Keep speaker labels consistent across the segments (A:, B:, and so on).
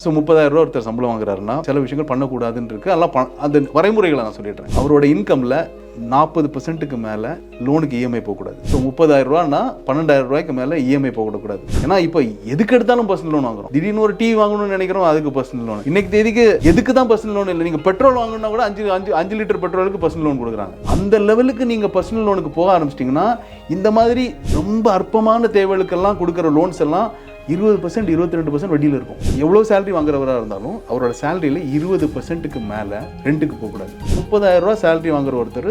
A: So 30,000 ஒருத்தர் சம்பளம் வாங்குறாருன்னா சில விஷயங்கள் பண்ணக்கூடாதுன்னு இருக்கு. அதெல்லாம் அந்த வரைமுறைகளை நான் சொல்லிடுறேன். அவரோட இன்கம்ல 40% மேலே லோனுக்கு இஎம்ஐ போகக்கூடாது. ஸோ 30,000 12,000 மேலே இஎம்ஐ போகக்கூடாது. ஏன்னா இப்போ எதுக்கு எடுத்தாலும் பர்சனல் லோன் வாங்குறோம். திடீர்னு ஒரு டிவி வாங்கணும்னு நினைக்கிறோம், அதுக்கு பர்சனல் லோன். இன்னைக்கு தேதிக்கு எதுக்கு தான் பர்சனல் லோன் இல்லை, நீங்கள் பெட்ரோல் வாங்கணும்னா கூட 5 லிட்டர் பெட்ரோலுக்கு பர்சனல் லோன் கொடுக்குறாங்க. அந்த லெவலுக்கு நீங்கள் பர்சனல் லோனுக்கு போக ஆரம்பிச்சிட்டிங்கன்னா இந்த மாதிரி ரொம்ப அற்பமான தேவைகளுக்கெல்லாம் கொடுக்குற லோன்ஸ் எல்லாம் 20% 22% வட்டியில் இருக்கும். எவ்வளோ சேலரி வாங்குறவராக இருந்தாலும் அவரோட சேலரியில் 20%க்கு மேலே ரெண்ட்டுக்கு போகக்கூடாது. 30,000 சேலரி வாங்குற ஒருத்தர்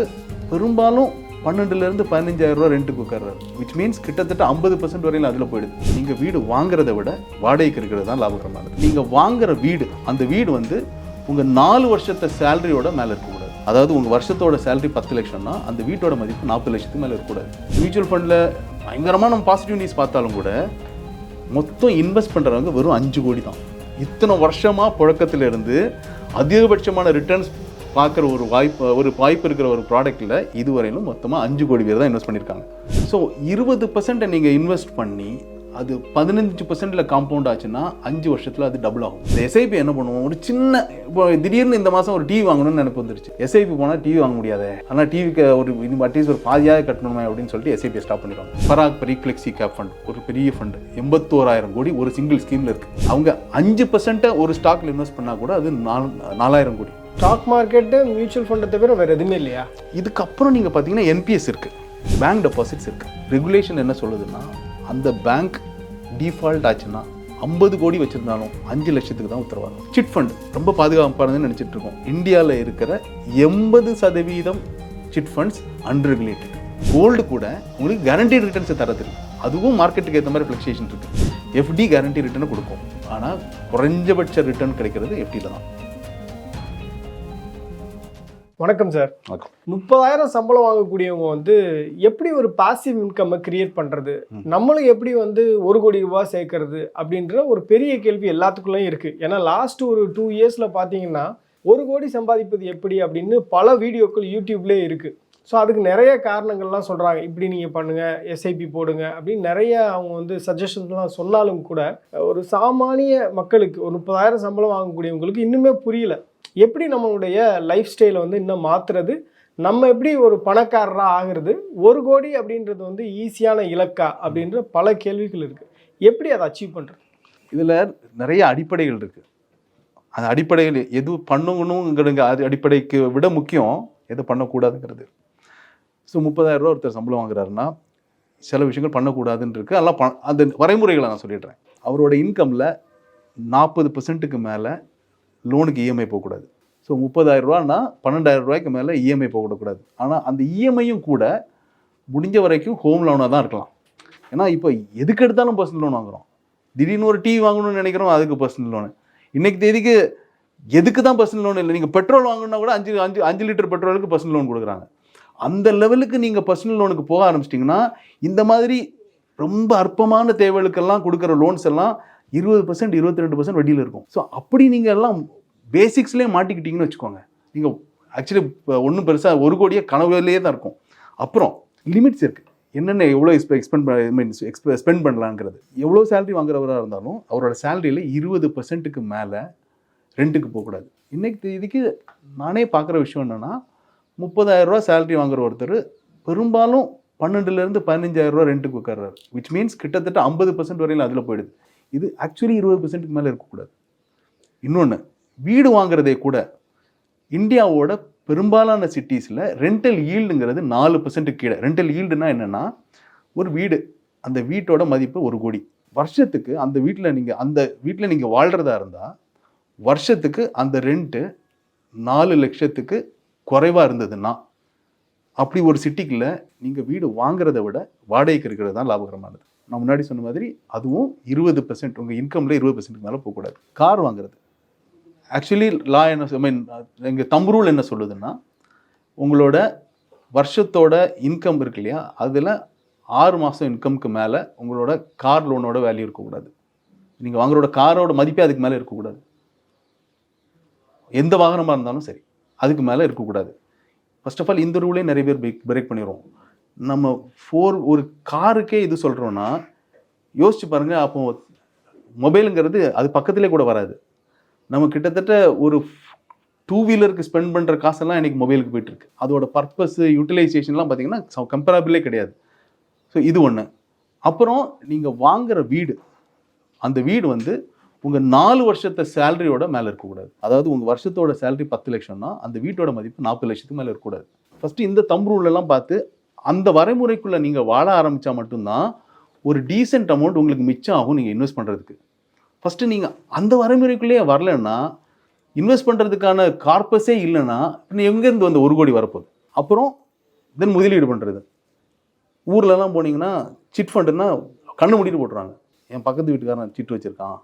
A: பெரும்பாலும் 12,000 15,000 ரெண்ட்டுக்கு உட்கார்றாரு. விச் மீன்ஸ் கிட்டத்தட்ட 50% வரையிலும் அதில் போயிடுது. நீங்கள் வீடு வாங்குறதை விட வாடகைக்கு இருக்கிறது தான் லாபகரமானது. நீங்கள் வாங்குற வீடு, அந்த வீடு வந்து உங்கள் 4 வருஷத்தை சேலரியோட மேலே இருக்கக்கூடாது. அதாவது உங்கள் வருஷத்தோட சேலரி 10 லட்சம்னா அந்த வீட்டோட மதிப்பு 40 லட்சத்துக்கு மேலே இருக்கக்கூடாது. மியூச்சுவல் ஃபண்டில் பயங்கரமாக நம்ம பாசிட்டிவ் நியூஸ் பார்த்தாலும் கூட மொத்தம் இன்வெஸ்ட் பண்ணுறவங்க வெறும் 5 கோடி தான். இத்தனை வருஷமாக புழக்கத்தில் இருந்து அதிகபட்சமான ரிட்டர்ன்ஸ் பார்க்குற ஒரு வாய்ப்பு இருக்கிற ஒரு ப்ராடக்ட்டில் இதுவரையிலும் மொத்தமாக 5 கோடி பேர் தான் இன்வெஸ்ட் பண்ணியிருக்காங்க. ஸோ 20% நீங்கள் இன்வெஸ்ட் பண்ணி அது 15% காம்பவுண்ட் ஆச்சுன்னா 5 வருஷத்தில் அது டபுள் ஆகும். இந்த எஸ்ஐபி என்ன பண்ணுவோம், ஒரு சின்ன இப்போ திடீர்னு இந்த மாதம் ஒரு டிவி வாங்கணும்னு நினைப்பு வந்துருச்சு. எஸ்ஐபி போனால் டிவி வாங்க முடியாது, ஆனால் டிவிக்கு ஒரு அட்லீஸ்ட் ஒரு பாதியாக கட்டணுமே அப்படின்னு சொல்லிட்டு எஸ்ஐபியை ஸ்டாப் பண்ணிடுவாங்க. பராக் ரீஃப்ளெக்ஸி கேப் ஃபண்ட் ஒரு பெரிய ஃபண்டு 81,000 கோடி ஒரு சிங்கிள் ஸ்கீமில் இருக்குது. அவங்க 5% ஒரு ஸ்டாக்ல இன்வெஸ்ட் பண்ணால் கூட அது 4,000 கோடி.
B: ஸ்டாக் மார்க்கெட்டு மியூச்சுவல் ஃபண்டை தவிர வேறு எதுவுமே இல்லையா?
A: இதுக்கப்புறம் நீங்கள் பார்த்தீங்கன்னா என்பிஎஸ் இருக்குது, பேங்க் டெபாசிட்ஸ் இருக்குது. ரெகுலேஷன் என்ன சொல்லுதுன்னா அந்த பேங்க் டிஃபால்ட் ஆச்சுன்னா 50 கோடி வச்சிருந்தாலும் 5 லட்சத்துக்கு தான் உத்தரவாதம். சிட் ஃபண்ட் ரொம்ப பாதுகாப்பானதுன்னு நினச்சிட்டு இருக்கோம். இந்தியாவில் இருக்கிற 80% சிட் ஃபண்ட்ஸ் அன்ரெகுலேட்டட். கோல்டு கூட உங்களுக்கு கேரண்டி ரிட்டர்ன்ஸை தரது, அதுவும் மார்க்கெட்டுக்கு ஏற்ற மாதிரி ஃப்ளக்சுவேஷன் இருக்குது. எஃப்டி கேரண்டி ரிட்டர்னை கொடுக்கும், ஆனால் குறைஞ்சபட்ச ரிட்டர்ன் கிடைக்கிறது எஃப்டியில் தான்.
B: வணக்கம் சார். 30,000 சம்பளம் வாங்கக்கூடியவங்க வந்து எப்படி ஒரு பாசிவ் இன்கம் கிரியேட் பண்ணுறது, நம்மளும் எப்படி வந்து 1 கோடி ரூபாய் சேர்க்கறது அப்படின்ற ஒரு பெரிய கேள்வி எல்லாத்துக்குள்ளேயும் இருக்குது. ஏன்னா லாஸ்ட் ஒரு 2 இயர்ஸில் பார்த்தீங்கன்னா 1 கோடி சம்பாதிப்பது எப்படி அப்படின்னு பல வீடியோக்கள் யூடியூப்லேயே இருக்குது. ஸோ அதுக்கு நிறைய காரணங்கள்லாம் சொல்கிறாங்க. இப்படி நீங்கள் பண்ணுங்கள், எஸ்ஐபி போடுங்க அப்படின்னு நிறைய அவங்க வந்து சஜஷன்ஸ்லாம் சொன்னாலும் கூட ஒரு சாமானிய மக்களுக்கு ஒரு 30,000 சம்பளம் வாங்கக்கூடியவங்களுக்கு இன்னுமே புரியல எப்படி நம்மளுடைய லைஃப் ஸ்டைலை வந்து இன்னும் மாற்றுறது, நம்ம எப்படி ஒரு பணக்காரராக ஆகிறது, 1 கோடி அப்படின்றது வந்து ஈஸியான இலக்கா அப்படின்ற பல கேள்விகள் இருக்குது. எப்படி அதை அச்சீவ் பண்ணுறது?
A: இதில் நிறைய அடிப்படைகள் இருக்குது. அந்த அடிப்படைகள் எது பண்ணணுங்கிறங்க அது அடிப்படைக்கு விட முக்கியம் எது பண்ணக்கூடாதுங்கிறது. ஸோ 30,000 ஒருத்தர் சம்பளம் வாங்குறாருன்னா சில விஷயங்கள் பண்ணக்கூடாதுன்னு இருக்குது. அதெல்லாம் அந்த வரைமுறைகளை நான் சொல்லிடுறேன். அவரோட இன்கமில் 40%க்கு மேலே லோனுக்கு இஎம்ஐ போகக்கூடாது. ஸோ 30,000 12,000 மேலே இஎம்ஐ போகக்கூடாது. ஆனால் அந்த இஎம்ஐயும் கூட முடிஞ்ச வரைக்கும் ஹோம் லோனாக தான் இருக்கலாம். ஏன்னா இப்போ எதுக்கு எடுத்தாலும் பர்சனல் லோன் வாங்குகிறோம். திடீர்னு ஒரு டிவி வாங்கணும்னு நினைக்கிறோம், அதுக்கு பர்சனல் லோனு. இன்னைக்கு தேதிக்கு எதுக்கு தான் பர்சனல் லோன் இல்லை, நீங்கள் பெட்ரோல் வாங்கணும்னா கூட 5 லிட்டர் பெட்ரோலுக்கு பர்சனல் லோன் கொடுக்குறாங்க. அந்த லெவலுக்கு நீங்கள் பர்சனல் லோனுக்கு போக ஆரம்பிச்சிட்டிங்கன்னா இந்த மாதிரி ரொம்ப அற்பமான தேவைகளுக்கெல்லாம் கொடுக்குற லோன்ஸ் எல்லாம் 20% 22% வட்டியில் இருக்கும். ஸோ அப்படி நீங்கள் எல்லாம் பேசிக்ஸ்லேயே மாட்டிக்கிட்டீங்கன்னு வச்சுக்கோங்க, நீங்கள் ஆக்சுவலி ஒன்றும் பெருசாக 1 கோடியே கனவுலேயே தான் இருக்கும். அப்புறம் லிமிட்ஸ் இருக்குது, என்னென்ன எவ்வளோ ஸ்பெண்ட் பண்ணலாங்கிறது. எவ்வளோ சேலரி வாங்குறவராக இருந்தாலும் அவரோட சேலரியில் 20%க்கு மேலே ரெண்ட்டுக்கு போகக்கூடாது. இன்னைக்கு இதுக்கு நானே பார்க்குற விஷயம் என்னென்னா 30,000 சேலரி வாங்குற ஒருத்தர் பெரும்பாலும் 12,000 15,000 ரெண்ட்டுக்கு உட்கார்றாரு. விச் மீன்ஸ் கிட்டத்தட்ட 50% வரையிலும் அதில் போயிடுது. இது ஆக்சுவலி 20%க்கு மேலே இருக்கக்கூடாது. இன்னொன்று, வீடு வாங்குறதே கூட இந்தியாவோட பெரும்பாலான சிட்டிஸில் ரெண்டல் ஈல்டுங்கிறது 4% கீழே. ரெண்டல் ஈல்டுனா என்னென்னா, ஒரு வீடு, அந்த வீட்டோட மதிப்பு 1 கோடி. வருஷத்துக்கு அந்த வீட்டில் நீங்கள் வாழ்கிறதா இருந்தால் வருஷத்துக்கு அந்த ரெண்ட்டு 4 லட்சத்துக்கு குறைவாக இருந்ததுன்னா, அப்படி ஒரு சிட்டிக்குள்ள நீங்கள் வீடு வாங்குறதை விட வாடகைக்கு இருக்கிறது தான் லாபகரமானது. நான் முன்னாடி சொன்ன மாதிரி அதுவும் 20%, உங்கள் இன்கமில் 20%க்கு மேலே போகக்கூடாது. கார் வாங்குறது ஆக்சுவலி லா என்ன எங்கள் தம்பு ரூல் என்ன சொல்லுதுன்னா, உங்களோட வருஷத்தோட இன்கம் இருக்கு இல்லையா, அதில் 6 மாதம் இன்கம்க்கு மேலே உங்களோட கார் லோனோட வேல்யூ இருக்கக்கூடாது. நீங்கள் வாங்குறோட காரோட மதிப்பே அதுக்கு மேலே இருக்கக்கூடாது. எந்த வாகனமாக இருந்தாலும் சரி, அதுக்கு மேலே இருக்கக்கூடாது. ஃபர்ஸ்ட் ஆஃப் ஆல் இந்த ரூலே நிறைய பேர் பிரேக் பண்ணிடுவோம். நம்ம ஒரு காருக்கே இது சொல்கிறோன்னா யோசிச்சு பாருங்கள். அப்போ மொபைலுங்கிறது அது பக்கத்திலே கூட வராது. நம்ம கிட்டத்தட்ட ஒரு 2 வீலருக்கு ஸ்பெண்ட் பண்ணுற காசெல்லாம் இன்றைக்கி மொபைலுக்கு போயிட்டுருக்கு. அதோட பர்பஸ் யூட்டிலைசேஷன்லாம் பார்த்தீங்கன்னா கம்பேரபிளே கிடையாது. ஸோ இது ஒன்று. அப்புறம் நீங்கள் வாங்குகிற வீடு, அந்த வீடு வந்து உங்கள் 4 வருஷத்தை சேலரியோட மேலே இருக்கக்கூடாது. அதாவது உங்கள் வருஷத்தோட சேலரி 10 லட்சம்னா அந்த வீட்டோட மதிப்பு 40 லட்சத்துக்கு மேலே இருக்கக்கூடாது. ஃபஸ்ட்டு இந்த தம்பு ரூலெல்லாம் பார்த்து அந்த வரைமுறைக்குள்ளே நீங்கள் வாழ ஆரம்பித்தா மட்டும்தான் ஒரு டீசென்ட் அமௌண்ட் உங்களுக்கு மிச்சம் ஆகும் நீங்கள் இன்வெஸ்ட் பண்ணுறதுக்கு. ஃபஸ்ட்டு நீங்கள் அந்த வரைமுறைக்குள்ளேயே வரலன்னா, இன்வெஸ்ட் பண்ணுறதுக்கான கார்பஸே இல்லைன்னா இன்னும் எங்கேருந்து வந்து 1 கோடி வரப்போகுது. அப்புறம் தென் முதலீடு பண்ணுறது. ஊர்லலாம் போனீங்கன்னா சிட் ஃபண்டுன்னா கண்ணு மூடிட்டு போட்டுறாங்க. என் பக்கத்து வீட்டுக்காரன் சிட்டு வச்சுருக்கான்,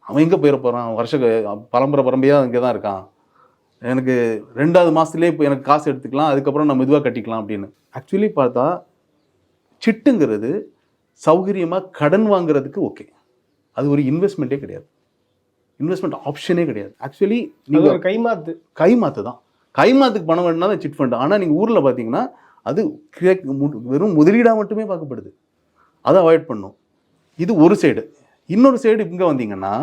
A: அவன் எங்கே போயிட போகிறான், பரம்பரையாக இங்கே தான் இருக்கான், எனக்கு 2வது மாதத்துலேயே இப்போ எனக்கு காசு எடுத்துக்கலாம், அதுக்கப்புறம் நான் மெதுவாக கட்டிக்கலாம் அப்படின்னு. ஆக்சுவலி பார்த்தா சிட்டுங்கிறது சௌகரியமாக கடன் வாங்குறதுக்கு ஓகே, அது ஒரு இன்வெஸ்ட்மெண்ட்டே கிடையாது, இன்வெஸ்ட்மெண்ட் ஆப்ஷனே கிடையாது. ஆக்சுவலி நீங்கள் கைமாத்து தான். கைமாத்துக்கு பணம் வேணும்னா தான் சிட் ஃபண்ட். ஆனால் நீங்கள் ஊரில் பார்த்தீங்கன்னா அது வெறும் முதலீடாக மட்டுமே பார்க்கப்படுது. அதை அவாய்ட் பண்ணும். இது ஒரு சைடு. இன்னொரு சைடு இங்கே வந்தீங்கன்னா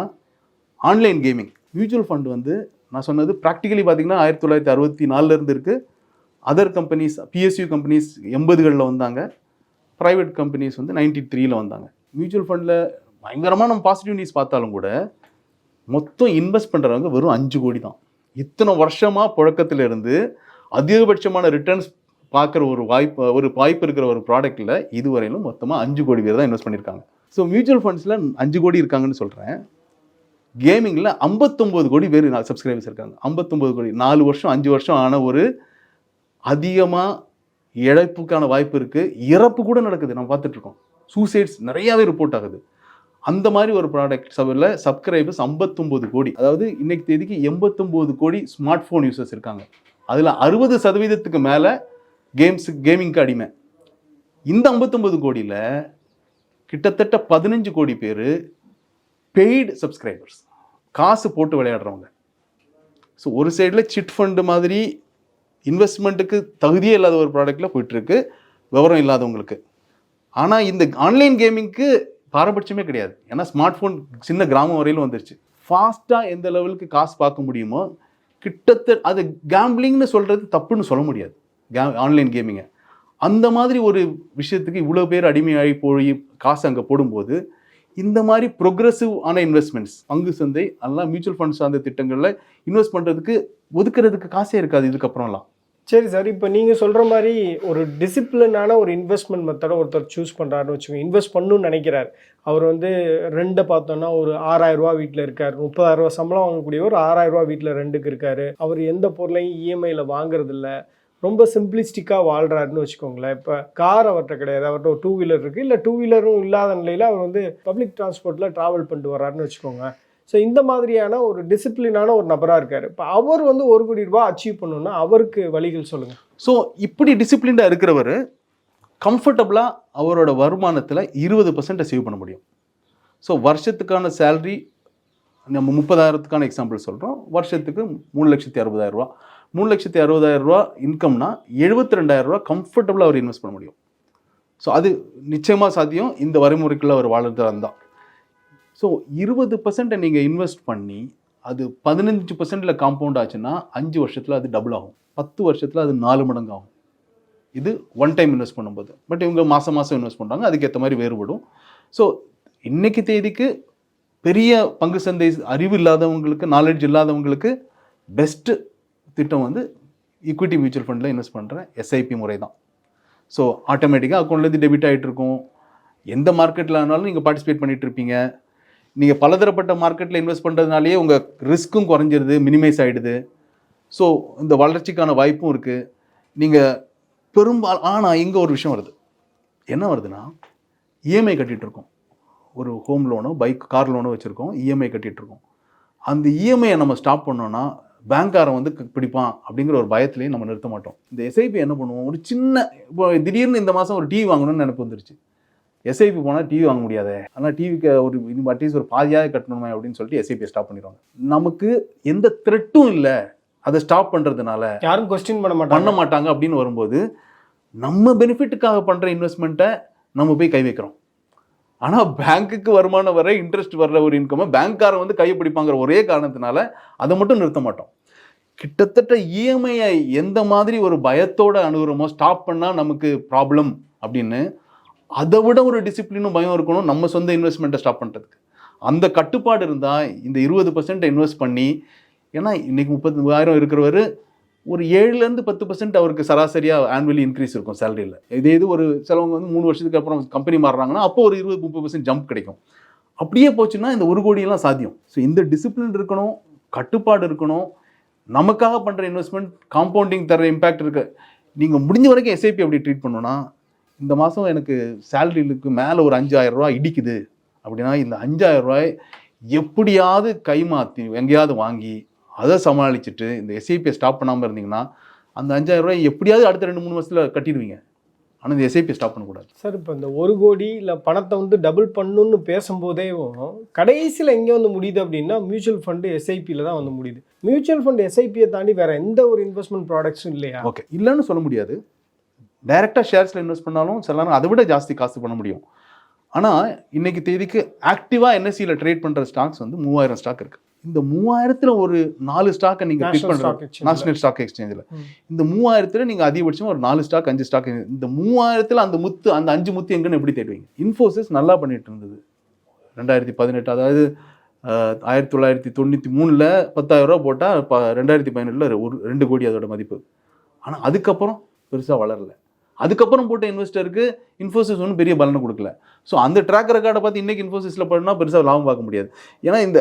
A: ஆன்லைன் கேமிங். மியூச்சுவல் ஃபண்ட் வந்து நான் சொன்னது ப்ராக்டிக்கலி பார்த்தீங்கன்னா 1964 இருக்குது. அதர் கம்பெனிஸ், PSU கம்பெனிஸ் 80களில் வந்தாங்க. ப்ரைவேட் கம்பெனிஸ் வந்து 93ல் வந்தாங்க. மியூச்சுவல் ஃபண்டில் பயங்கரமாக நம்ம பாசிட்டிவ் நியூஸ் பார்த்தாலும் கூட மொத்தம் இன்வெஸ்ட் பண்ணுறவங்க வெறும் 5 கோடி தான். இத்தனை வருஷமாக புழக்கத்தில் இருந்து அதிகபட்சமான ரிட்டர்ன்ஸ் பார்க்குற ஒரு வாய்ப்பு இருக்கிற ஒரு ப்ராடக்ட்டில் இதுவரையிலும் மொத்தமாக 5 கோடி பேர் தான் இன்வெஸ்ட் பண்ணியிருக்காங்க. ஸோ மியூச்சுவல் ஃபண்ட்ஸில் 5 கோடி இருக்காங்கன்னு சொல்கிறேன். கேமிங்கில் 59 கோடி பேர் சப்ஸ்கிரைபர்ஸ் இருக்காங்க. 59 கோடி 4 வருஷம் 5 வருஷம் ஆன ஒரு அதிகமாக இழப்புக்கான வாய்ப்பு இருக்குது. இறப்பு கூட நடக்குது, நம்ம பார்த்துட்ருக்கோம். சூசைட்ஸ் நிறையாவே ரிப்போர்ட் ஆகுது. அந்த மாதிரி ஒரு ப்ராடக்ட் சப்ஸ்கிரைபர்ஸ் 59 கோடி. அதாவது இன்னைக்கு தேதிக்கு 89 கோடி ஸ்மார்ட் ஃபோன் யூசர்ஸ் இருக்காங்க. அதில் 60% மேலே கேமிங்க்கு அடிமை. இந்த 59 கோடியில் கிட்டத்தட்ட 15 கோடி பேர் பெய்டு சப்ஸ்கிரைபர்ஸ், காசு போட்டு விளையாடுறவங்க. ஸோ ஒரு சைடில் சிட் ஃபண்டு மாதிரி இன்வெஸ்ட்மெண்ட்டுக்கு தகுதியே இல்லாத ஒரு ப்ராடக்டில் போயிட்டுருக்கு விவரம் இல்லாதவங்களுக்கு. ஆனால் இந்த ஆன்லைன் கேமிங்க்கு பாரபட்சமே கிடையாது. ஏன்னா ஸ்மார்ட் ஃபோன் சின்ன கிராமம் வரையிலும் வந்துருச்சு. ஃபாஸ்ட்டாக எந்த லெவலுக்கு காசு பார்க்க முடியுமோ கிட்டத்தட்ட அது கேம்பிளிங்னு சொல்கிறது தப்புன்னு சொல்ல முடியாது. ஆன்லைன் கேமிங்கை அந்த மாதிரி ஒரு விஷயத்துக்கு இவ்வளோ பேர் அடிமையாகி போய் காசு அங்கே போடும்போது இந்த மாதிரி ப்ரொக்ரெசிவ் ஆன இன்வெஸ்ட்மெண்ட்ஸ், பங்கு சந்தை, அதெல்லாம் மியூச்சுவல் ஃபண்ட் சார்ந்த திட்டங்களில் இன்வெஸ்ட் பண்ணுறதுக்கு ஒதுக்கிறதுக்கு காசே இருக்காது இதுக்கப்புறம்லாம்.
B: சரி சார், இப்போ நீங்கள் சொல்கிற மாதிரி ஒரு டிசிப்ளினான ஒரு இன்வெஸ்ட்மெண்ட் மெத்தடை ஒருத்தர் சூஸ் பண்ணுறாருன்னு வச்சுக்கோங்க. இன்வெஸ்ட் பண்ணணும்னு நினைக்கிறார். அவர் வந்து ரெண்டை பார்த்தோன்னா ஒரு 6000 ரூபா வீட்டில் இருக்கார். 30,000 ரூபா சம்பளம் வாங்கக்கூடிய ஒரு 6000 ரூபா வீட்டில் ரெண்டுக்கு இருக்கார். அவர் எந்த பொருளையும் இஎம்ஐயில் வாங்குறதில்ல, ரொம்ப சிம்பிளிஸ்டிக்காக வாழ்கிறாருன்னு வச்சுக்கோங்களேன். இப்போ கார் அவர்கிட்ட கிடையாது, அவர்கிட்ட ஒரு 2 வீலர் இருக்குது. இல்லை 2 வீலரும் இல்லாத நிலையில் அவர் வந்து பப்ளிக் டிரான்ஸ்போர்ட்டில் ட்ராவல் பண்ணிட்டு வர்றாருன்னு வச்சுக்கோங்க. ஸோ இந்த மாதிரியான ஒரு டிசிப்ளினான ஒரு நபராக இருக்கார். இப்போ அவர் வந்து 1 கோடி ரூபா அச்சீவ் பண்ணணும்னா அவருக்கு வழிகள் சொல்லுங்கள்.
A: ஸோ இப்படி டிசிப்ளின்டாக இருக்கிறவர் கம்ஃபர்டபுளாக அவரோட வருமானத்தில் 20% சேவ் பண்ண முடியும். ஸோ வருஷத்துக்கான சேலரி நம்ம 30,000த்துக்கான எக்ஸாம்பிள் சொல்கிறோம். வருஷத்துக்கு 3,60,000 ரூபா. 3,60,000 ரூபா இன்கம்னா 72,000 ரூபா கம்ஃபர்டபுளாக அவர் இன்வெஸ்ட் பண்ண முடியும். ஸோ அது நிச்சயமாக சாத்தியம் இந்த வரைமுறைக்குள்ளே அவர் வாழ்றதா இருந்தால். ஸோ 20% நீங்கள் இன்வெஸ்ட் பண்ணி அது 15%ல் காம்பவுண்ட் ஆச்சுன்னா 5 வருஷத்தில் அது டபுள் ஆகும். 10 வருஷத்தில் அது 4 மடங்கு ஆகும். இது ஒன் டைம் இன்வெஸ்ட் பண்ணும்போது. பட் இவங்க மாதம் இன்வெஸ்ட் பண்ணுறாங்க, அதுக்கேற்ற மாதிரி வேறுபடும். ஸோ இன்னைக்கு தேதிக்கு பெரிய பங்கு சந்தை அறிவு இல்லாதவங்களுக்கு, நாலேஜ் இல்லாதவங்களுக்கு பெஸ்ட்டு திட்டம் வந்து ஈக்விட்டி மியூச்சுவல் ஃபண்டில் இன்வெஸ்ட் பண்ணுற SIP முறை தான். ஸோ ஆட்டோமேட்டிக்காக அக்கௌண்ட்லேருந்து டெபிட் ஆகிட்டு இருக்கும். எந்த மார்க்கெட்டில் ஆனாலும் நீங்கள் பார்ட்டிசிபேட் பண்ணிகிட்டு இருப்பீங்க. நீங்கள் பலதரப்பட்ட மார்க்கெட்டில் இன்வெஸ்ட் பண்ணுறதுனாலேயே உங்கள் ரிஸ்க்கும் குறைஞ்சிருது, மினிமைஸ் ஆகிடுது. ஸோ இந்த வளர்ச்சிக்கான வாய்ப்பும் இருக்குது. நீங்கள் ஆனால் இங்கே ஒரு விஷயம் வருது. என்ன வருதுன்னா, இஎம்ஐ கட்டிகிட்ருக்கோம். ஒரு ஹோம் லோனோ கார் லோனோ வச்சுருக்கோம், இஎம்ஐ கட்டிகிட்ருக்கோம். அந்த இஎம்ஐயை நம்ம ஸ்டாப் பண்ணோன்னா பேங்க்காரன் வந்து பிடிப்பான் அப்படிங்கிற ஒரு பயத்துலேயும் நம்ம நிறுத்த மாட்டோம். இந்த SIP என்ன பண்ணுவோம், ஒரு சின்ன இப்போ திடீர்னு இந்த மாதம் ஒரு டிவி வாங்கணும்னு நினைப்பு வந்துருச்சு. SIP போனால் டிவி வாங்க முடியாது, ஆனால் டிவிக்கு ஒரு அட்லீஸ்ட் ஒரு பாதியாக கட்டணுமே அப்படின்னு சொல்லிட்டு SIP ஸ்டாப் பண்ணிடுவாங்க. நமக்கு எந்த த்ரெட்டும் இல்லை, அதை ஸ்டாப் பண்ணுறதுனால
B: யாரும் கொஸ்டின் பண்ண
A: மாட்டாங்க அப்படின்னு வரும்போது நம்ம பெனிஃபிட்டுக்காக பண்ணுற இன்வெஸ்ட்மெண்ட்டை நம்ம போய் கை வைக்கிறோம். ஆனால் பேங்க்குக்கு வருமானம் வர இன்ட்ரெஸ்ட் வர்ற ஒரு இன்கம்மை பேங்க்காரன் வந்து கையை பிடிப்பாங்கிற ஒரே காரணத்தினால அதை மட்டும் நிறுத்த மாட்டோம். கிட்டத்தட்ட இஎம்ஐயை எந்த மாதிரி ஒரு பயத்தோட அணுகுறோமோ, ஸ்டாப் பண்ணால் நமக்கு ப்ராப்ளம் அப்படின்னு, அதை விட ஒரு டிசிப்ளினும் பயம் இருக்கணும் நம்ம சொந்த இன்வெஸ்ட்மெண்ட்டை ஸ்டாப் பண்ணுறதுக்கு. அந்த கட்டுப்பாடு இருந்தால் இந்த 20% இன்வெஸ்ட் பண்ணி, ஏன்னா இன்னைக்கு 30,000 இருக்கிறவர் ஒரு 7லேருந்து 10% அவருக்கு சராசரியாக ஆனுவலி இன்க்ரீஸ் இருக்கும் சேலரியில். இது ஒரு சிலவங்க வந்து 3 வருஷத்துக்கு அப்புறம் கம்பெனி மாறுறாங்கன்னா அப்போ ஒரு 20-30% ஜம்ப் கிடைக்கும். அப்படியே போச்சுன்னா இந்த 1 கோடியெல்லாம் சாத்தியம். ஸோ இந்த டிசிப்ளின் இருக்கணும், கட்டுப்பாடு இருக்கணும். நமக்காக பண்ணுற இன்வெஸ்ட்மெண்ட் காம்பவுண்டிங் தர இம்பேக்ட் இருக்கு. நீங்கள் முடிஞ்ச வரைக்கும் எஸ்ஐபி அப்படி ட்ரீட் பண்ணணும்னா, இந்த மாதம் எனக்கு சேலரிக்கு மேலே ஒரு 5,000 ரூபா இடிக்குது அப்படின்னா, இந்த 5,000 ரூபாய் எப்படியாவது கைமாற்றி எங்கேயாவது வாங்கி அதை சமாளிச்சுட்டு இந்த எஸ்ஐபியை ஸ்டாப் பண்ணாமல் இருந்தீங்கன்னா, அந்த 5,000 ரூபாய் எப்படியாவது அடுத்த 2-3 மாதத்தில் கட்டிடுவீங்க. ஆனால் இந்த எஸ்ஐபியை ஸ்டாப் பண்ணக்கூடாது
B: சார். இப்போ இந்த 1 கோடி இல்லை பணத்தை வந்து டபுள் பண்ணணும்னு பேசும்போதே கடைசியில் எங்கே வந்து முடியுது அப்படின்னா மியூச்சுவல் ஃபண்டு எஸ்ஐபியில் தான் வந்து முடியுது. மியூச்சுவல் ஃபண்ட் எஸ்ஐபியை தாண்டி வேற எந்த ஒரு இன்வெஸ்ட்மெண்ட் ப்ராடக்ட்ஸும் இல்லையா?
A: ஓகே, இல்லைன்னு சொல்ல முடியாது. டைரெக்டாக ஷேர்ஸில் இன்வெஸ்ட் பண்ணாலும் சில நேரம் அதை விட ஜாஸ்தி காசு பண்ண முடியும். ஆனால் இன்னைக்கு தேதிக்கு ஆக்டிவாக என்எஸ்சியில் ட்ரேட் பண்ணுற ஸ்டாக்ஸ் வந்து 3000 ஸ்டாக் இருக்குது. இந்த 3000ல் ஒரு 4 ஸ்டாக்கை நீங்கள் பிக் பண்ணுற நேஷனல் ஸ்டாக் எக்ஸ்சேஞ்சில், இந்த 3000ல் நீங்கள் அதிகபட்சம் ஒரு 4 ஸ்டாக் 5 ஸ்டாக், இந்த 3000ல் அந்த 5 முத்து எங்கன்னு எப்படி தேடுவீங்க? இன்ஃபோசிஸ் நல்லா பண்ணிட்டு இருந்தது 2018, அதாவது 1993ல் 10,000 ரூபா போட்டால் 2017ல் 2 கோடி அதோட மதிப்பு. ஆனால் அதுக்கப்புறம் பெருசாக வளரல. அதுக்கப்புறம் போட்ட இன்வெஸ்டருக்கு இன்ஃபோசிஸ் ஒன்றும் பெரிய பலனை கொடுக்கல. ஸோ அந்த ட்ராக் ரெக்கார்டை பார்த்து இன்றைக்கி இன்ஃபோசிஸில் பண்ணால் பெருசாக லாபம் பார்க்க முடியாது. ஏன்னா இந்த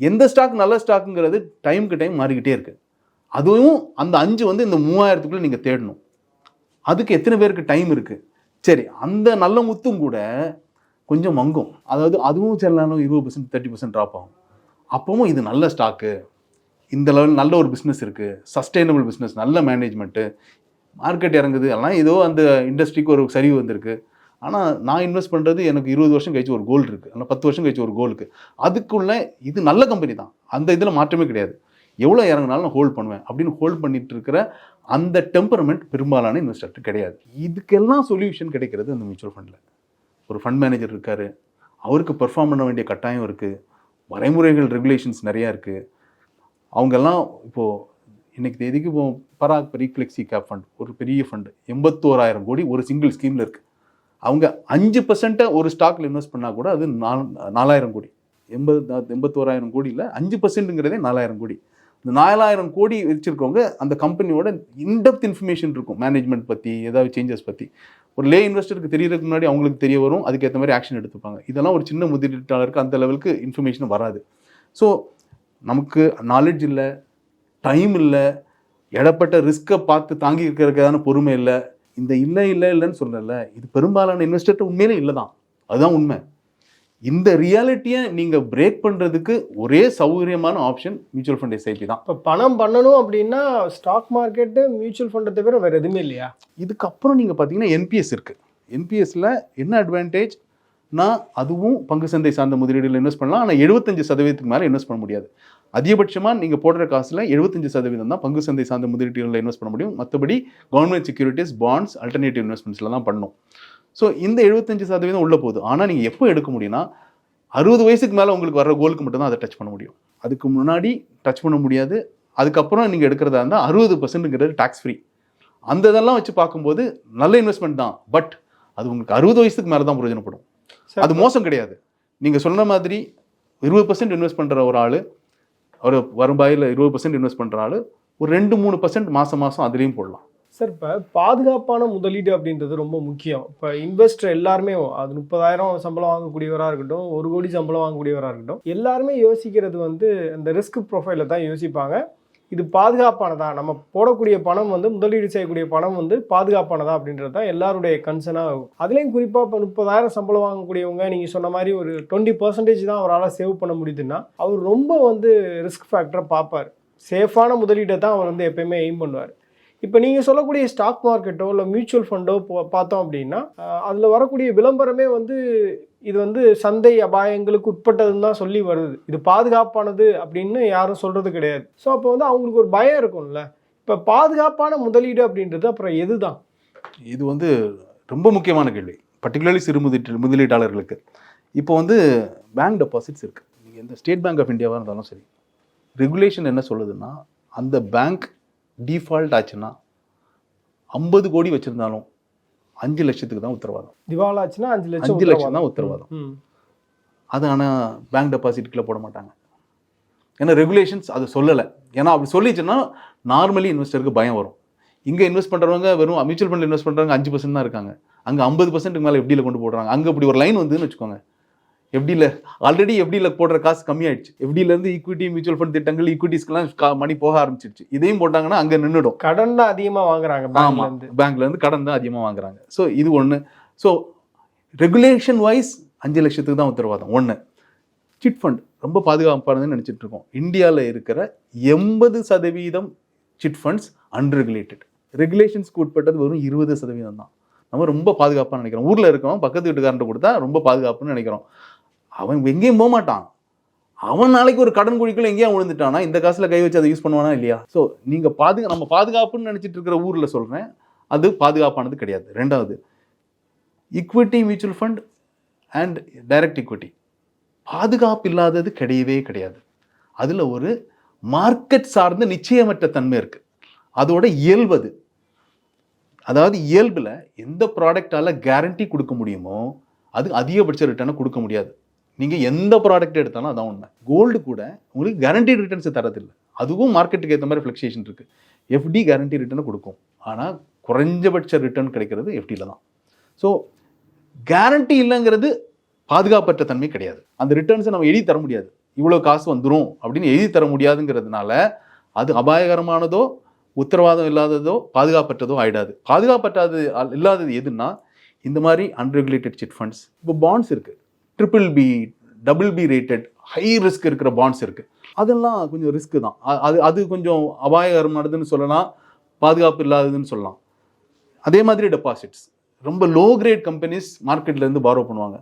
A: எந்த ஸ்டாக் நல்ல ஸ்டாக்குங்கிறது டைமுக்கு டைம் மாறிக்கிட்டே இருக்குது. அதுவும் அந்த 5 வந்து இந்த 3000க்குள்ளே நீங்கள் தேடணும். அதுக்கு எத்தனை பேருக்கு டைம் இருக்குது? சரி, அந்த நல்ல முத்தும் கூட கொஞ்சம் மங்கும். அதாவது அதுவும் சில நேரம் 20% 30% ட்ராப் ஆகும். அப்பவும் இது நல்ல ஸ்டாக்கு, இந்த லெவல் நல்ல ஒரு பிஸ்னஸ் இருக்குது, சஸ்டைனபிள் பிஸ்னஸ், நல்ல மேனேஜ்மெண்ட்டு, மார்க்கெட் இறங்குது, எல்லாம் ஏதோ அந்த இண்டஸ்ட்ரிக்கு ஒரு சரிவு வந்திருக்கு. ஆனால் நான் இன்வெஸ்ட் பண்ணுறது எனக்கு 20 வருஷம் கழிச்சு ஒரு கோல் இருக்குது, இல்லை 10 வருஷம் கழிச்சு ஒரு கோல் இருக்குது. அதுக்குள்ளே இது நல்ல கம்பெனி தான், அந்த இதில் மாற்றமே கிடையாது, எவ்வளோ இறங்கினாலும் நான் ஹோல்ட் பண்ணுவேன் அப்படின்னு ஹோல்ட் பண்ணிட்டு இருக்கிற அந்த டெம்பரமெண்ட் பெரும்பாலான இன்வெஸ்டர்ட்டு கிடையாது. இதுக்கெல்லாம் சொல்யூஷன் கிடைக்கிறது அந்த மியூச்சுவல் ஃபண்டில். ஒரு ஃபண்ட் மேனேஜர் இருக்கார், அவருக்கு பெர்ஃபார்ம் பண்ண வேண்டிய கட்டாயம் இருக்குது, வரைமுறைகள் ரெகுலேஷன்ஸ் நிறையா இருக்குது. அவங்கெல்லாம் இப்போது இன்றைக்கி தேதிக்கு இப்போ பராக் ரீஃப்ளெக்ஸி கேப் ஃபண்ட் ஒரு பெரிய ஃபண்டு 81,000 கோடி ஒரு சிங்கிள் ஸ்கீமில் இருக்குது. அவங்க 5% ஒரு ஸ்டாக்கில் இன்வெஸ்ட் பண்ணால் கூட அது 4,000 கோடி. 81,000 கோடியில் 5%ங்கிறதே 4,000 கோடி. இந்த 4,000 கோடி வச்சுருக்கவங்க அந்த கம்பெனியோட இன்டெப்த் இன்ஃபர்மேஷன் இருக்கும், மேனேஜ்மெண்ட் பற்றி, ஏதாவது சேஞ்சஸ் பற்றி. ஒரு லே இன்வெஸ்டருக்கு தெரியறதுக்கு முன்னாடி அவங்களுக்கு தெரிய வரும், அதுக்கேற்ற மாதிரி ஆக்ஷன் எடுத்துப்பாங்க. இதெல்லாம் ஒரு சின்ன முதலீட்டாளருக்கு அந்த லெவலுக்கு இன்ஃபர்மேஷன் வராது. ஸோ நமக்கு நாலேஜ் இல்லை, டைம் இல்லை, இடப்பட்ட ரிஸ்க்கை பார்த்து தாங்கி இருக்கிறதுக்கான பொறுமை இல்லை. இந்த இல்லைன்னு சொல்லல, இது பெரும்பாலான இன்வெஸ்டர்கிட்ட உண்மையிலே இல்லை தான், அதுதான் உண்மை. இந்த ரியாலிட்டியை நீங்கள் பிரேக் பண்ணுறதுக்கு ஒரே சௌகரியமான ஆப்ஷன் மியூச்சுவல் ஃபண்ட் எஸ்ஐபி தான்.
B: இப்போ பணம் பண்ணணும் அப்படின்னா ஸ்டாக் மார்க்கெட்டு மியூச்சுவல் ஃபண்டை தவிர வேறு எதுவுமே இல்லையா?
A: இதுக்கப்புறம் நீங்கள் பார்த்தீங்கன்னா என்பிஎஸ் இருக்குது. என்பிஎஸ்ல என்ன அட்வான்டேஜ்னா, அதுவும் பங்கு சந்தை சார்ந்த முதலீடுகள் இன்வெஸ்ட் பண்ணலாம். ஆனால் 75% மேலே இன்வெஸ்ட் பண்ண முடியாது. அதிகபட்சமாக நீங்கள் போடுற காசில் 75% தான் பங்கு சந்தை சார்ந்த முதலீடுகளில் இன்வெஸ்ட் பண்ண முடியும். மற்றபடி கவர்மெண்ட் செக்யூரிட்டிஸ், பாண்ட்ஸ், அல்டர்னேட்டிவ் இன்வெஸ்ட்மெண்ட்ஸில் தான் பண்ணணும். ஸோ இந்த 75% உள்ள போகுது. ஆனால் நீங்கள் எப்போ எடுக்க முடியும்னா 60 வயசுக்கு மேலே உங்களுக்கு வர கோலுக்கு மட்டும்தான் அதை டச் பண்ண முடியும். அதுக்கு முன்னாடி டச் பண்ண முடியாது. அதுக்கப்புறம் நீங்கள் எடுக்கிறதா இருந்தால் 60%ங்கிறது டேக்ஸ் ஃப்ரீ. அந்த இதெல்லாம் வச்சு பார்க்கும்போது நல்ல இன்வெஸ்ட்மெண்ட் தான். பட் அது உங்களுக்கு 60 வயசுக்கு மேலே தான் பிரயோஜனப்படும். அது மோசம் கிடையாது. நீங்கள் சொன்ன மாதிரி 20% இன்வெஸ்ட் பண்ணுற ஒரு ஆள், ஒரு வரும்பாயில் 20% இன்வெஸ்ட் பண்ணுற ஆள் ஒரு 2-3% மாதம் அதுலேயும் போடலாம்.
B: சார், இப்போ பாதுகாப்பான முதலீடு அப்படின்றது ரொம்ப முக்கியம். இப்போ இன்வெஸ்டர் எல்லாருமே, அது 30,000 சம்பளம் வாங்கக்கூடியவராக இருக்கட்டும், 1 கோடி சம்பளம் வாங்கக்கூடியவராக இருக்கட்டும், எல்லாருமே யோசிக்கிறது வந்து அந்த ரிஸ்க் ப்ரொஃபைலை தான் யோசிப்பாங்க. இது பாதுகாப்பானதா, நம்ம போடக்கூடிய பணம் வந்து முதலீடு செய்யக்கூடிய பணம் வந்து பாதுகாப்பானதா அப்படின்றது தான் எல்லாருடைய கன்சர்னாக இருக்கும். அதுலேயும் குறிப்பாக இப்போ 30,000 சம்பளம் வாங்கக்கூடியவங்க, நீங்கள் சொன்ன மாதிரி ஒரு 20% தான் அவரால் சேவ் பண்ண முடியுதுன்னா, அவர் ரொம்ப வந்து ரிஸ்க் ஃபேக்டரை பார்ப்பார். சேஃபான முதலீடை தான் அவர் வந்து எப்பயுமே எய்ம் பண்ணுவார். இப்போ நீங்கள் சொல்லக்கூடிய ஸ்டாக் மார்க்கெட்டோ இல்லை மியூச்சுவல் ஃபண்டோ பார்த்தோம் அப்படின்னா, அதில் வரக்கூடிய விளம்பரமே வந்து இது வந்து சந்தை அபாயங்களுக்கு உட்பட்டதுன்னு தான் சொல்லி வருது. இது பாதுகாப்பானது அப்படின்னு யாரும் சொல்கிறது கிடையாது. ஸோ அப்போ வந்து அவங்களுக்கு ஒரு பயம் இருக்கும்ல. இப்போ பாதுகாப்பான முதலீடு அப்படின்றது அப்புறம் எது தான்?
A: இது வந்து ரொம்ப முக்கியமான கேள்வி, பர்டிகுலர்லி சிறு முதலீட்டாளர்களுக்கு. இப்போ வந்து பேங்க் டெபாசிட்ஸ் இருக்குது. நீங்கள் எந்த ஸ்டேட் பேங்க் ஆஃப் இந்தியாவாக இருந்தாலும் சரி, ரெகுலேஷன் என்ன சொல்லுதுன்னா, அந்த பேங்க் டிஃபால்ட் ஆச்சுன்னா 50 கோடி வச்சுருந்தாலும் 5 லட்சத்துக்கு தான் உத்தரவாதம்.
B: திவால் ஆச்சுன்னா 5
A: லட்சம் தான் உத்தரவாதம். அது ஆனால் பேங்க் டெபாசிட்குள்ளே போட மாட்டாங்க. ஏன்னா ரெகுலேஷன்ஸ் அது சொல்லலை. ஏன்னா அப்படி சொல்லிச்சுன்னா நார்மலி இன்வெஸ்டருக்கு பயம் வரும். இங்கே இன்வெஸ்ட் பண்ணுறவங்க வெறும் மியூச்சுவல் ஃபண்டில் இன்வெஸ்ட் பண்ணுறவங்க 5% தான் இருக்காங்க. அங்கே 50% மேலே எஃப்டியில் கொண்டு போடுறாங்க. அங்கே இப்படி ஒரு லைன் வந்துன்னு வச்சுக்கோங்க, எஃப்டியில் ஆல்ரெடி எஃப்டியில் போடுற காசு கம்மியாயிடுச்சு. எஃப்டியிலேருந்து ஈக்விட்டி மியூச்சுவல் ஃபண்ட் திட்டங்கள் ஈக்விட்டிஸ்க்கெல்லாம் மணி போக ஆரம்பிச்சிருச்சு. இதையும் போட்டாங்கன்னா அங்கே நின்றுடும்.
B: கடன் தான் அதிகமாக வாங்குறாங்க.
A: ஆமாம், பேங்க்லேருந்து கடன் தான் அதிகமாக வாங்குறாங்க. ஸோ இது ஒன்று. ஸோ ரெகுலேஷன் வைஸ் 5 லட்சத்துக்கு தான் உத்தரவாதம். ஒன்று. சிட் ஃபண்ட் ரொம்ப பாதுகாப்பானதுன்னு நினச்சிட்டு இருக்கோம். இந்தியாவில் இருக்கிற 80% சிட் ஃபண்ட்ஸ் அன்ரெகுலேட்டட். ரெகுலேஷன்ஸ்க்கு உட்பட்டது வெறும் 20% தான். நம்ம ரொம்ப பாதுகாப்பாக நினைக்கிறோம். ஊரில் இருக்கோம், பக்கத்து வீட்டுக்காரன்ட்டு கொடுத்தா ரொம்ப பாதுகாப்புன்னு நினைக்கிறோம். அவன் எங்கேயும் போக மாட்டான். அவன் நாளைக்கு ஒரு கடன் குழிக்குள்ள எங்கேயும் விழுந்துட்டானா இந்த காசில் கை வச்சு அதை யூஸ் பண்ணுவானா இல்லையா? ஸோ நீங்கள் நம்ம பாதுகாப்புன்னு நினச்சிட்டு இருக்கிற ஊரில் சொல்கிறேன், அது பாதுகாப்பானது கிடையாது. ரெண்டாவது, equity mutual fund and direct equity பாதுகாப்பு இல்லாதது கிடையவே கிடையாது. அதில் ஒரு மார்க்கெட் சார்ந்த நிச்சயமற்ற தன்மை இருக்குது. அதோட இயல்பது. அதாவது இயல்பில் எந்த ப்ராடக்டால் கேரண்டி கொடுக்க முடியுமோ அது அதிகபட்ச ரிட்டர்னை கொடுக்க முடியாது. நீங்கள் எந்த ப்ராடக்ட் எடுத்தாலும் அதான் உண்மை. கோல்டு கூட உங்களுக்கு கேரண்டி ரிட்டர்ன்ஸை தரதில்லை. அதுவும் மார்க்கெட்டுக்கு ஏற்ற மாதிரி ஃப்ளக்சுவேஷன் இருக்குது. எஃப்டி கேரண்டி ரிட்டர்னை கொடுக்கும், ஆனால் குறைஞ்சபட்ச ரிட்டர்ன் கிடைக்கிறது எஃப்டியில் தான். ஸோ கேரண்டி இல்லைங்கிறது பாதுகாப்பற்ற தன்மை கிடையாது. அந்த ரிட்டர்ன்ஸை நம்ம எழுதி தர முடியாது. இவ்வளோ காசு வந்துடும் அப்படின்னு எழுதி தர முடியாதுங்கிறதுனால அது அபாயகரமானதோ உத்தரவாதம் இல்லாததோ பாதுகாப்பற்றதோ ஆயிடாது. பாதுகாப்பற்றது இல்லாதது எதுன்னா இந்த மாதிரி அன்ரெகுலேட்டட் சிட் ஃபண்ட்ஸ். இப்போ பாண்ட்ஸ் இருக்குது, BBB, BB rated high risk இருக்கிற பாண்ட்ஸ் இருக்குது. அதெல்லாம் கொஞ்சம் ரிஸ்க்கு தான். அது கொஞ்சம் அபாயகரமானதுன்னு சொல்லலாம், பாதுகாப்பு இல்லாததுன்னு சொல்லலாம். அதே மாதிரி டெபாசிட்ஸ் ரொம்ப லோ கிரேட் கம்பெனிஸ் மார்க்கெட்லேருந்து பாரோ பண்ணுவாங்க.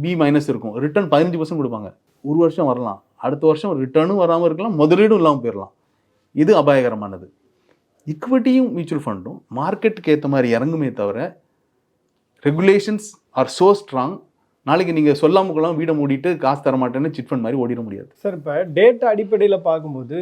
A: பி மைனஸ் இருக்கும், ரிட்டர்ன் 15% கொடுப்பாங்க. ஒரு வருஷம் வரலாம், அடுத்த வருஷம் ரிட்டர்னும் வராமல் இருக்கலாம், முதலீடும் இல்லாமல் போயிடலாம். இது அபாயகரமானது. ஈக்விட்டியும் மியூச்சுவல் ஃபண்டும் மார்க்கெட்டுக்கு ஏற்ற மாதிரி இறங்குமே தவிர ரெகுலேஷன்ஸ் ஆர் ஸோ ஸ்ட்ராங். நாளைக்கு நீங்கள் சொல்லாமல் கொள்ளாமல் வீடை மூடிட்டு காசு தர மாட்டேன்னு சிட் ஃபண்ட் மாதிரி ஓடிட முடியாது.
B: சார், இப்போ டேட்டா அடிப்படையில் பார்க்கும்போது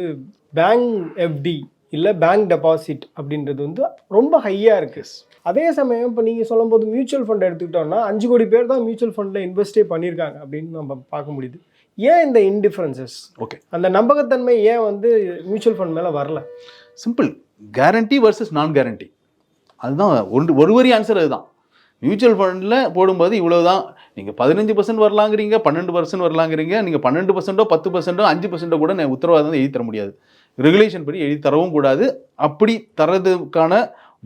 B: பேங்க் எஃப்டி இல்லை பேங்க் டெபாசிட் அப்படின்றது வந்து ரொம்ப ஹையாக இருக்குது. அதே சமயம் இப்போ நீங்கள் சொல்லும்போது மியூச்சுவல் ஃபண்ட் எடுத்துக்கிட்டோம்னா 5 கோடி பேர் தான் மியூச்சுவல் ஃபண்டில் இன்வெஸ்டே பண்ணியிருக்காங்க அப்படின்னு நம்ம பார்க்க முடியுது. ஏன் இந்த இன்டிஃபரன்சஸ்?
A: ஓகே,
B: அந்த நம்பகத்தன்மை ஏன் வந்து மியூச்சுவல் ஃபண்ட் மேலே வரல?
A: சிம்பிள், கேரண்டி வர்சஸ் நான் கேரண்டி. அதுதான் ஒரு வரி ஆன்சர். அதுதான் மியூச்சுவல் ஃபண்டில் போடும்போது இவ்வளோ தான். நீங்கள் 15% வரலாங்கிறீங்க, 12% வரலாங்கிறீங்க. நீங்கள் 12%, 10%, 5% கூட நான் உத்தரவாதம் எழுதி தர முடியாது. ரெகுலேஷன் படி எழுதி தரவும் கூடாது. அப்படி தரதுக்கான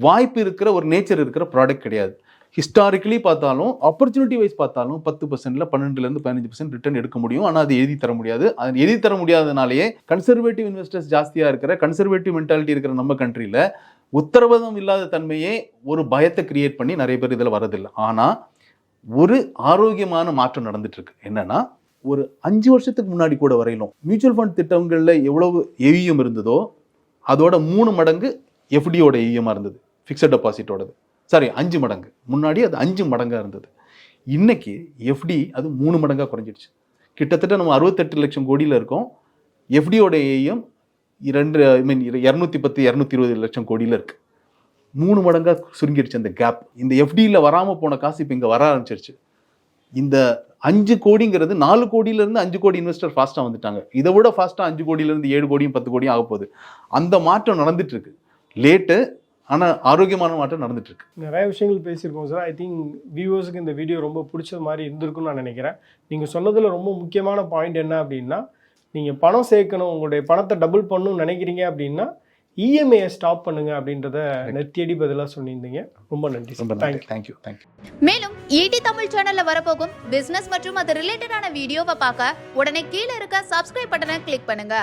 A: வாய்ப்பு இருக்கிற ஒரு நேச்சர் இருக்கிற ப்ராடக்ட் கிடையாது. ஹிஸ்டாரிக்கலி பார்த்தாலும் ஆப்பர்ச்சுனிட்டி வைஸ் பார்த்தாலும் 10%, 12% 15% ரிட்டர்ன் எடுக்க முடியும். ஆனால் அது எழுதி தர முடியாது. அது எழுதி தர முடியாதனாலேயே கன்சர்வேட்டிவ் இன்வெஸ்டர்ஸ் ஜாஸ்தியாக இருக்கிற, கன்சர்வேட்டிவ் மென்டாலிட்டி இருக்கிற நம்ம கண்ட்ரியில் உத்தரவாதம் இல்லாத தன்மையே ஒரு பயத்தை கிரியேட் பண்ணி நிறைய பேர் இதில் வரதில்லை. ஆனால் ஒரு ஆரோக்கியமான மாற்றம் நடந்துட்டு இருக்கு. என்னன்னா, ஒரு 5 வருஷத்துக்கு முன்னாடி கூட வரையிலும் மியூச்சுவல் ஃபண்ட் திட்டங்களில் எவ்வளவு ஏவிஎம் இருந்ததோ அதோட 3 மடங்கு எஃப்டியோட ஏவிஎம்மாக இருந்தது, ஃபிக்ஸட் டெபாசிட்டோடது. 5 மடங்கு. முன்னாடி அது 5 மடங்காக இருந்தது. இன்னைக்கு எஃப்டி அது 3 மடங்காக குறைஞ்சிடுச்சு. கிட்டத்தட்ட நம்ம 68 லட்சம் கோடியில் இருக்கோம். எஃப்டியோட ஏவிஎம் 210 220 லட்சம் கோடியில் இருக்கு. 3 மடங்காக சுருங்கிடுச்சு அந்த கேப். இந்த எஃப்டியில் வராமல் போன காசு இப்போ இங்கே வர ஆரம்பிச்சிருச்சு. இந்த 5 கோடிங்கிறது 4 கோடியிலேருந்து 5 கோடி இன்வெஸ்டர் ஃபாஸ்ட்டாக வந்துட்டாங்க. இதை விட ஃபாஸ்ட்டாக 5 கோடியிலேருந்து 7 கோடியும் 10 கோடியும் ஆக போகுது. அந்த மாற்றம் நடந்துட்டு இருக்கு. லேட்டு, ஆனால் ஆரோக்கியமான மாற்றம் நடந்துட்டு இருக்கு.
B: நிறைய விஷயங்கள் பேசியிருக்கோம் சார். ஐ திங்க் வியூவர்ஸுக்கு இந்த வீடியோ ரொம்ப பிடிச்ச மாதிரி இருந்திருக்குன்னு நான் நினைக்கிறேன். நீங்கள் சொன்னதில் ரொம்ப முக்கியமான பாயிண்ட் என்ன அப்படின்னா, நீங்கள் பணம் சேர்க்கணும், உங்களுடைய பணத்தை டபுள் பண்ணணும்னு நினைக்கிறீங்க அப்படின்னா இஎம்ஐயை ஸ்டாப் பண்ணுங்க அப்படின்றத நெத்தியடி பதிலாக சொல்லியிருந்தீங்க. ரொம்ப நன்றி.
A: தேங்க்யூ.
C: மேலும் ஈடி தமிழ் சேனல்ல வரப்போகும் பிசினஸ் மற்றும் அது ரிலேட்டடான வீடியோவை பார்க்க உடனே கீழே இருக்க சப்ஸ்கிரைப் பட்டனை கிளிக் பண்ணுங்க.